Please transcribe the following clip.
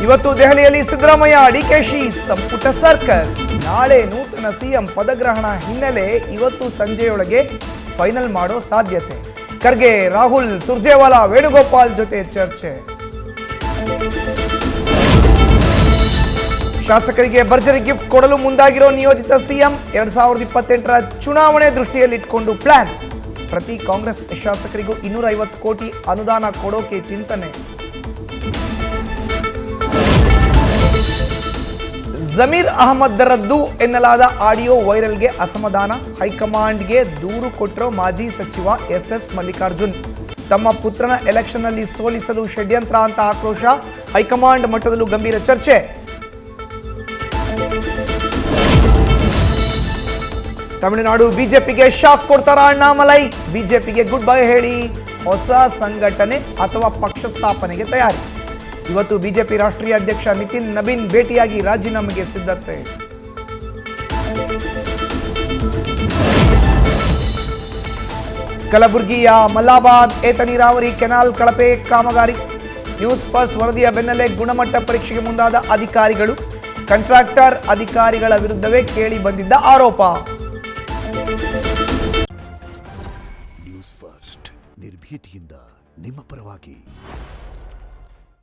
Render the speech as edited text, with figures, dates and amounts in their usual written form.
ಇವತ್ತು ದೆಹಲಿಯಲ್ಲಿ ಸಿದ್ದರಾಮಯ್ಯ ಡಿಕೆಶಿ ಸಂಪುಟ ಸರ್ಕಸ್. ನಾಳೆ ನೂತನ ಸಿಎಂ ಪದಗ್ರಹಣ ಹಿನ್ನೆಲೆ ಇವತ್ತು ಸಂಜೆಯೊಳಗೆ ಫೈನಲ್ ಮಾಡೋ ಸಾಧ್ಯತೆ. ಖರ್ಗೆ, ರಾಹುಲ್, ಸುರ್ಜೇವಾಲಾ, ವೇಣುಗೋಪಾಲ್ ಜೊತೆ ಚರ್ಚೆ. ಶಾಸಕರಿಗೆ ಭರ್ಜರಿ ಗಿಫ್ಟ್ ಕೊಡಲು ಮುಂದಾಗಿರೋ ನಿಯೋಜಿತ ಸಿಎಂ. 2028ರ ಚುನಾವಣೆ ದೃಷ್ಟಿಯಲ್ಲಿಟ್ಟುಕೊಂಡು ಪ್ಲಾನ್. ಪ್ರತಿ ಕಾಂಗ್ರೆಸ್ ಶಾಸಕರಿಗೂ 250 ಕೋಟಿ ಅನುದಾನ ಕೊಡೋಕೆ ಚಿಂತನೆ. ಜಮೀರ್ ಅಹಮದ್ರದ್ದು ಎನ್ನಲಾದ ಆಡಿಯೋ ವೈರಲ್ಗೆ ಅಸಮಾಧಾನ. ಹೈಕಮಾಂಡ್ಗೆ ದೂರು ಕೊಟ್ಟರು ಮಾಜಿ ಸಚಿವ ಎಸ್ ಮಲ್ಲಿಕಾರ್ಜುನ್. ತಮ್ಮ ಪುತ್ರನ ಎಲೆಕ್ಷನ್ನಲ್ಲಿ ಸೋಲಿಸಲು ಷಡ್ಯಂತ್ರ ಅಂತ ಆಕ್ರೋಶ. ಹೈಕಮಾಂಡ್ ಮಟ್ಟದಲ್ಲೂ ಗಂಭೀರ ಚರ್ಚೆ. ತಮಿಳುನಾಡು ಬಿಜೆಪಿಗೆ ಶಾಕ್ ಕೊಡ್ತಾರ ಅಣ್ಣಾಮಲೈ. ಬಿಜೆಪಿಗೆ ಗುಡ್ ಬೈ ಹೇಳಿ ಹೊಸ ಸಂಘಟನೆ ಅಥವಾ ಪಕ್ಷ ಸ್ಥಾಪನೆಗೆ ತಯಾರಿ. ಇವತ್ತು ಬಿಜೆಪಿ ರಾಷ್ಟ್ರೀಯ ಅಧ್ಯಕ್ಷ ನಿತಿನ್ ನಬೀನ್ ಭೇಟಿಯಾಗಿ ರಾಜೀನಾಮೆಗೆ ಸಿದ್ಧತೆ. ಕಲಬುರಗಿಯ ಮಲ್ಲಾಬಾದ್ ಏತ ನೀರಾವರಿ ಕೆನಾಲ್ ಕಳಪೆ ಕಾಮಗಾರಿ. ನ್ಯೂಸ್ ಫಸ್ಟ್ ವರದಿಯ ಬೆನ್ನಲ್ಲೇ ಗುಣಮಟ್ಟ ಪರೀಕ್ಷೆಗೆ ಮುಂದಾದ ಅಧಿಕಾರಿಗಳು. ಕಾಂಟ್ರಾಕ್ಟರ್ ಅಧಿಕಾರಿಗಳ ವಿರುದ್ಧವೇ ಕೇಳಿ ಬಂದಿದ್ದ ಆರೋಪ. ನ್ಯೂಸ್ ಫಸ್ಟ್ ನಿರ್ಭೀತಿಯಿಂದ ನಿಮ್ಮ ಪರವಾಗಿ.